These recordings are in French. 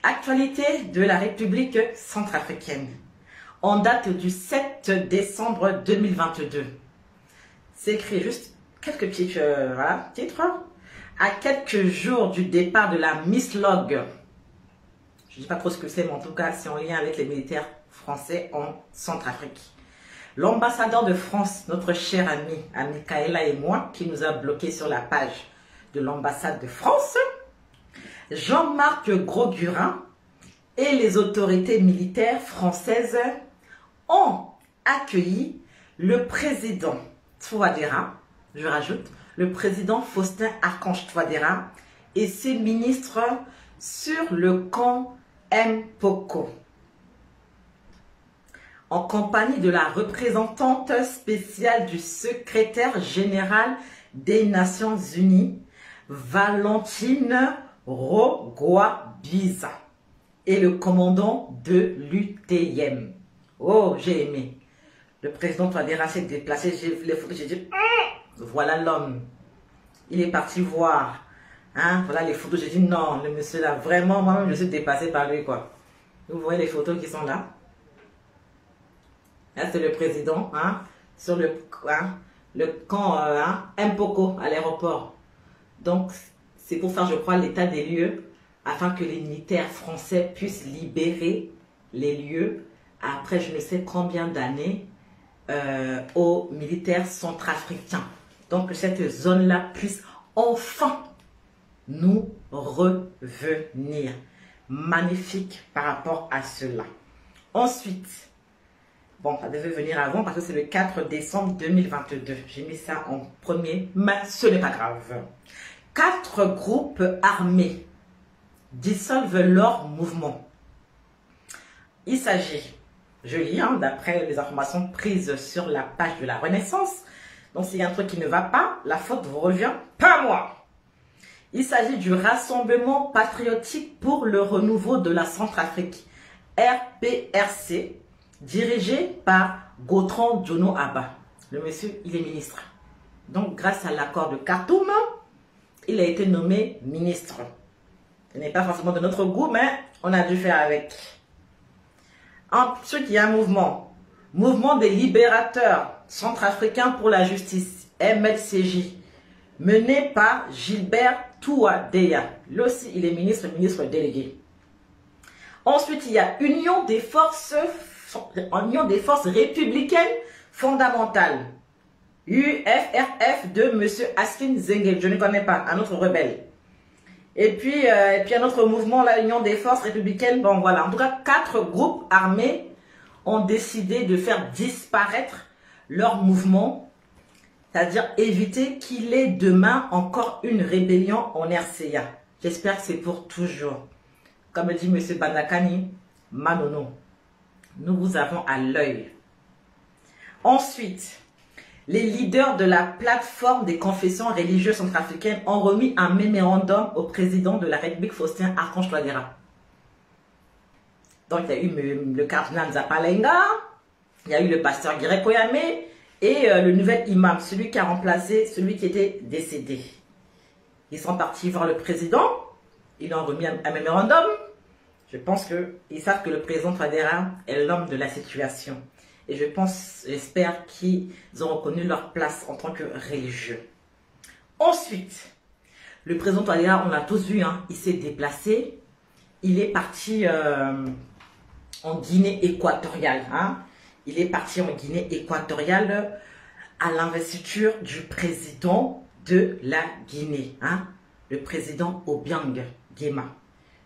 Actualité de la République centrafricaine. En date du 7 décembre 2022. C'est écrit juste quelques petits titres. À quelques jours du départ de la Miss Log. Je ne dis pas trop ce que c'est, mais en tout cas, c'est en lien avec les militaires français en Centrafrique. L'ambassadeur de France, notre cher ami Michaela et moi, qui nous a bloqués sur la page de l'ambassade de France, Jean-Marc Grosgurin et les autorités militaires françaises ont accueilli le président Touadéra, je rajoute, le président Faustin Archange Touadéra et ses ministres sur le camp Mpoko, en compagnie de la représentante spéciale du secrétaire général des Nations Unies, Valentine Rogwabiza, et le commandant de l'UTM. Oh, j'ai aimé. Le président Touadéra s'est déplacé, j'ai vu les photos, j'ai dit, voilà l'homme. Il est parti voir. Hein, voilà les photos, j'ai dit, non, le monsieur là, vraiment, moi-même, je suis dépassé par lui, quoi. Vous voyez les photos qui sont là? Là, c'est le président, hein, sur le camp Mpoko, à l'aéroport. Donc, c'est pour faire, je crois, l'état des lieux, afin que les militaires français puissent libérer les lieux, après je ne sais combien d'années, aux militaires centrafricains. Donc, que cette zone-là puisse enfin nous revenir. Magnifique par rapport à cela. Ensuite, bon, ça devait venir avant parce que c'est le 4 décembre 2022. J'ai mis ça en premier, mais ce n'est pas grave. 4 groupes armés dissolvent leur mouvement. Il s'agit, je lis, d'après les informations prises sur la page de la Renaissance. Donc, s'il y a un truc qui ne va pas, la faute vous revient pas à moi. Il s'agit du Rassemblement patriotique pour le renouveau de la Centrafrique, RPRC, dirigé par Gautran Djono Abba. Le monsieur, il est ministre. Donc, grâce à l'accord de Khartoum, il a été nommé ministre. Ce n'est pas forcément de notre goût, mais on a dû faire avec. Ensuite, il y a un mouvement. Mouvement des libérateurs centrafricains pour la justice, MLCJ, mené par Gilbert Touadéra. Lui aussi, il est ministre délégué. Ensuite, il y a Union des forces républicaines fondamentales. UFRF de M. Askin Zengel. Je ne connais pas, un autre rebelle. Et puis un autre mouvement, la Union des forces républicaines. Bon, voilà. En tout cas, 4 groupes armés ont décidé de faire disparaître leur mouvement, c'est-à-dire éviter qu'il ait demain encore une rébellion en RCA. J'espère que c'est pour toujours. Comme dit M. Bandakani, Manono, nous vous avons à l'œil. Ensuite, les leaders de la plateforme des confessions religieuses centrafricaines ont remis un mémorandum au président de la République, Faustin Archange Touadéra. Donc, il y a eu le cardinal Zapalenga, il y a eu le pasteur Guiré Koyame et le nouvel imam, celui qui a remplacé celui qui était décédé. Ils sont partis voir le président, ils ont remis un mémorandum. Je pense qu'ils savent que le président Touadéra est l'homme de la situation. Et je pense, j'espère qu'ils ont reconnu leur place en tant que religieux. Ensuite, le président Touadéra, on l'a tous vu, il s'est déplacé. Il est parti en Guinée équatoriale. Il est parti en Guinée équatoriale à l'investiture du président de la Guinée. Le président Obiang Nguema.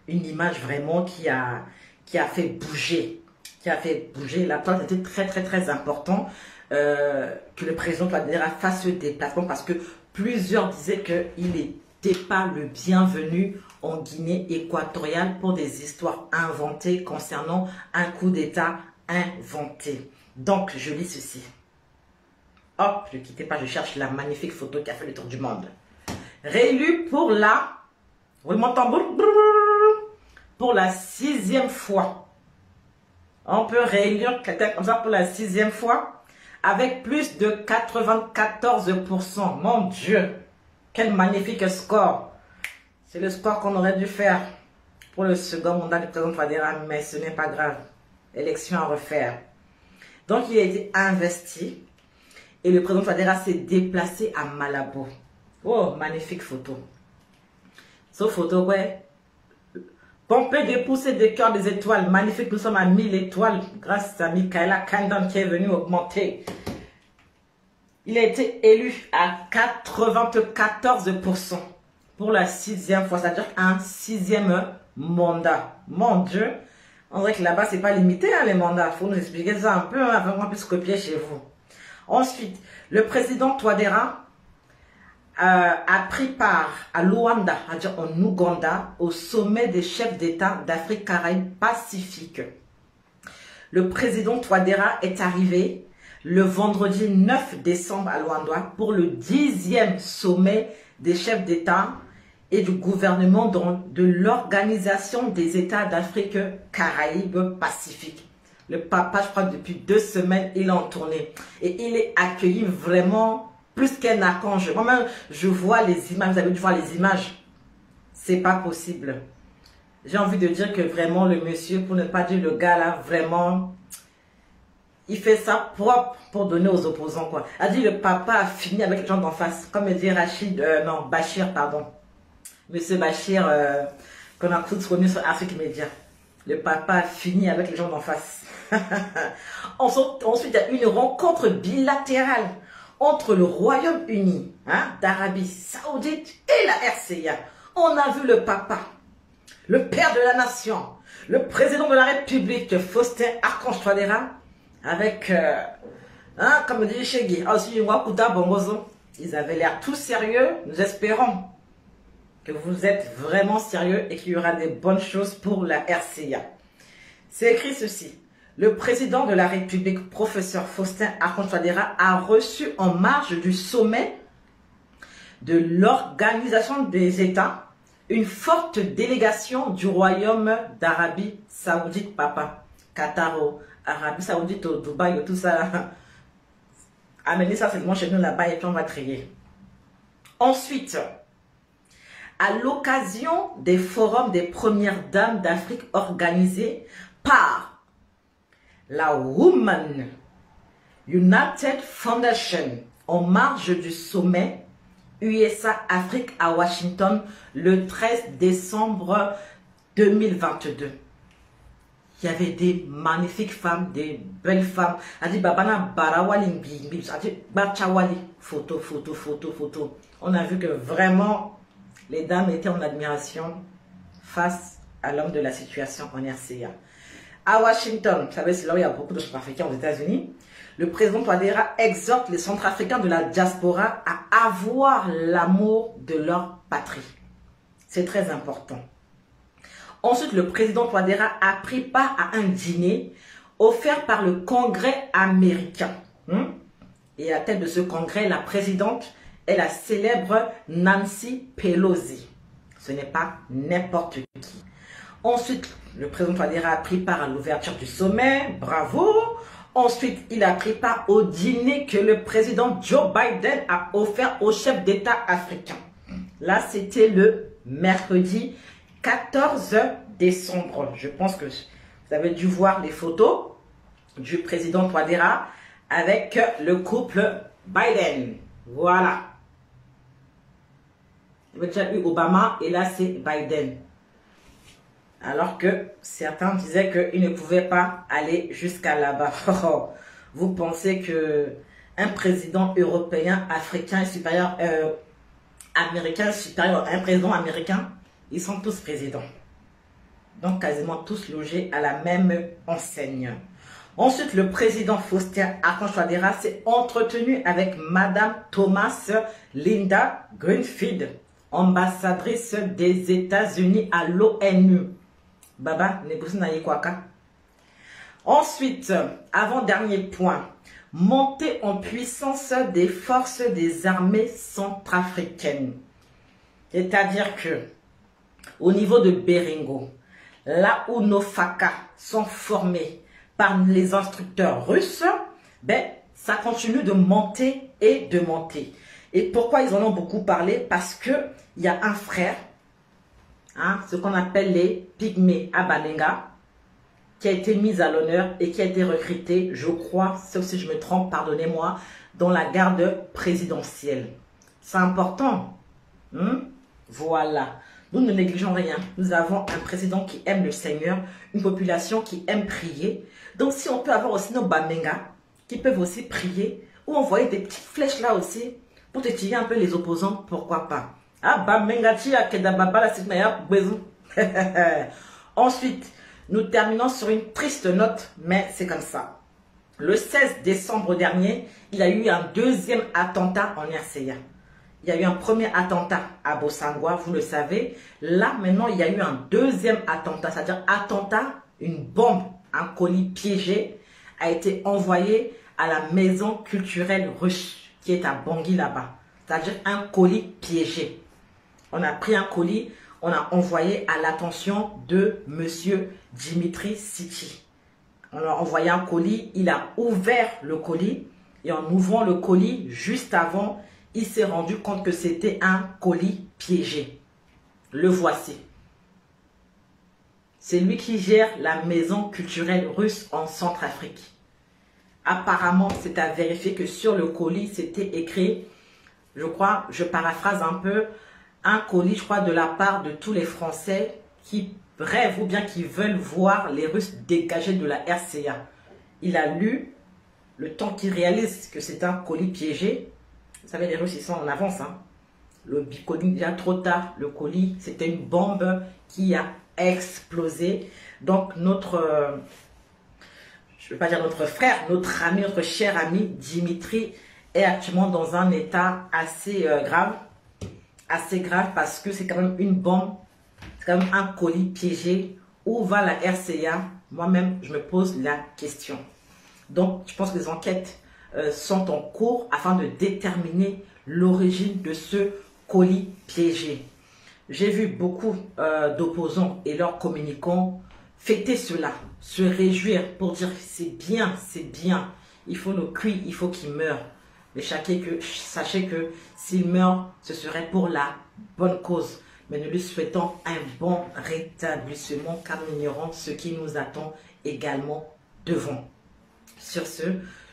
Une image vraiment qui a fait bouger. La place était très important que le président Touadéra fasse ce déplacement parce que plusieurs disaient qu'il n'était pas le bienvenu en Guinée équatoriale pour des histoires inventées concernant un coup d'État inventé. Donc, je lis ceci. Hop, ne quittez pas, je cherche la magnifique photo qui a fait le tour du monde. Réélu pour la... roulement de tambour, pour la 6e fois. On peut réélire quelqu'un comme ça pour la 6e fois avec plus de 94%. Mon Dieu, quel magnifique score. C'est le score qu'on aurait dû faire pour le second mandat du président Touadéra, mais ce n'est pas grave. Élection à refaire. Donc, il a été investi et le président Touadéra s'est déplacé à Malabo. Oh, magnifique photo. Cette photo, ouais. Pompée des poussées des cœurs des étoiles. Magnifique, nous sommes à 1000 étoiles grâce à Michaela Kandan qui est venue augmenter. Il a été élu à 94% pour la 6e fois, c'est-à-dire un 6e mandat. Mon Dieu, on dirait que là-bas, c'est pas limité, hein, les mandats. Il faut nous expliquer ça un peu, hein, avant qu'on puisse copier chez vous. Ensuite, le président Touadéra a pris part à Luanda, c'est-à-dire en Ouganda, au sommet des chefs d'État d'Afrique Caraïbe Pacifique. Le président Touadéra est arrivé le vendredi 9 décembre à Luanda pour le 10e sommet des chefs d'État et du gouvernement de l'Organisation des États d'Afrique Caraïbe Pacifique. Le papa, je crois que depuis 2 semaines, il est en tournée. Et il est accueilli vraiment plus qu'un archange. Moi-même, je vois les images. Vous avez dû voir les images. C'est pas possible. J'ai envie de dire que vraiment, le monsieur, pour ne pas dire le gars là, vraiment, il fait ça propre pour donner aux opposants, quoi. A dit le papa a fini avec les gens d'en face. Comme dit Bachir, pardon. Monsieur Bachir, qu'on a tous connu sur Afrique Média. Le papa a fini avec les gens d'en face. Ensuite, il y a eu une rencontre bilatérale entre le Royaume-Uni, d'Arabie Saoudite et la RCA. On a vu le papa, le père de la nation, le président de la République, Faustin Archange Touadéra, avec, comme dit Chegui, ils avaient l'air tout sérieux. Nous espérons que vous êtes vraiment sérieux et qu'il y aura des bonnes choses pour la RCA. C'est écrit ceci. Le président de la République, professeur Faustin Archange Touadéra, a reçu en marge du sommet de l'Organisation des États une forte délégation du Royaume d'Arabie Saoudite, papa. Qatar, Arabie Saoudite, Dubaï, tout ça. Amenez ça seulement chez nous là-bas et puis on va trier. Ensuite, à l'occasion des forums des premières dames d'Afrique organisés par la Women United Foundation en marge du sommet USA-Afrique à Washington le 13 décembre 2022. Il y avait des magnifiques femmes, des belles femmes. Elle dit Babana Barawali, elle dit Bachawali. Photo, photo, photo, photo. On a vu que vraiment les dames étaient en admiration face à l'homme de la situation en RCA. À Washington, vous savez, c'est là où il y a beaucoup de Centrafricains aux États-Unis. Le président Touadéra exhorte les Centrafricains de la diaspora à avoir l'amour de leur patrie. C'est très important. Ensuite, le président Touadéra a pris part à un dîner offert par le Congrès américain. Et à la tête de ce congrès, la présidente est la célèbre Nancy Pelosi. Ce n'est pas n'importe qui. Ensuite, le président Touadéra a pris part à l'ouverture du sommet. Bravo! Ensuite, il a pris part au dîner que le président Joe Biden a offert aux chefs d'État africains. Là, c'était le mercredi 14 décembre. Je pense que vous avez dû voir les photos du président Touadéra avec le couple Biden. Voilà. Il y avait déjà eu Obama et là, c'est Biden. Alors que certains disaient qu'ils ne pouvaient pas aller jusqu'à là-bas. Vous pensez que un président européen, africain est supérieur, américain est supérieur à un président américain? Ils sont tous présidents. Donc quasiment tous logés à la même enseigne. Ensuite, le président Faustin Archange Touadéra s'est entretenu avec Madame Thomas Linda Greenfield, ambassadrice des États-Unis à l'ONU. Baba, ensuite, avant-dernier point, montée en puissance des forces des armées centrafricaines. C'est-à-dire que, au niveau de Beringo, là où nos FACA sont formés par les instructeurs russes, ben, ça continue de monter et de monter. Et pourquoi ils en ont beaucoup parlé? Parce qu'il y a un frère hein, ce qu'on appelle les pygmées à Banenga, qui a été mise à l'honneur et qui a été recrutée, je crois, sauf si je me trompe, pardonnez-moi, dans la garde présidentielle. C'est important. Voilà. Nous ne négligeons rien. Nous avons un président qui aime le Seigneur, une population qui aime prier. Donc si on peut avoir aussi nos Bamenga qui peuvent aussi prier ou envoyer des petites flèches là aussi pour te tirer un peu les opposants, pourquoi pas. Ah, Bamenga tia kedababa la siknaya bezou. Ensuite, nous terminons sur une triste note, mais c'est comme ça. Le 16 décembre dernier, il y a eu un deuxième attentat en RCA. Il y a eu un premier attentat à Bossangwa, vous le savez. Là, maintenant, il y a eu un deuxième attentat, c'est-à-dire attentat, une bombe, un colis piégé a été envoyé à la maison culturelle russe qui est à Bangui là-bas. C'est-à-dire un colis piégé. On a pris un colis, on a envoyé à l'attention de monsieur Dimitri Siti. On a envoyé un colis, il a ouvert le colis et en ouvrant le colis, juste avant, il s'est rendu compte que c'était un colis piégé. Le voici. C'est lui qui gère la maison culturelle russe en Centrafrique. Apparemment, c'est à vérifier que sur le colis, c'était écrit, je crois, je paraphrase un peu, un colis, je crois, de la part de tous les Français qui rêvent ou bien qui veulent voir les Russes dégagés de la RCA. Il a lu, le temps qu'il réalise que c'est un colis piégé. Vous savez, les Russes, ils sont en avance. Hein. Le colis, déjà trop tard, le colis, c'était une bombe qui a explosé. Donc, notre, je ne veux pas dire notre frère, notre ami, notre cher ami Dimitri est actuellement dans un état assez grave. Assez grave parce que c'est quand même une bombe, c'est quand même un colis piégé. Où va la RCA? Moi-même, je me pose la question. Donc, je pense que les enquêtes sont en cours afin de déterminer l'origine de ce colis piégé. J'ai vu beaucoup d'opposants et leurs communicants fêter cela, se réjouir pour dire c'est bien, il faut le cuire, il faut qu'il meure. Mais sachez que s'il meurt, ce serait pour la bonne cause. Mais nous lui souhaitons un bon rétablissement car nous ignorons ce qui nous attend également devant. Sur ce,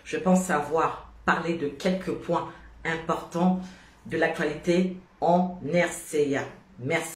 je pense avoir parlé de quelques points importants de l'actualité en RCA. Merci.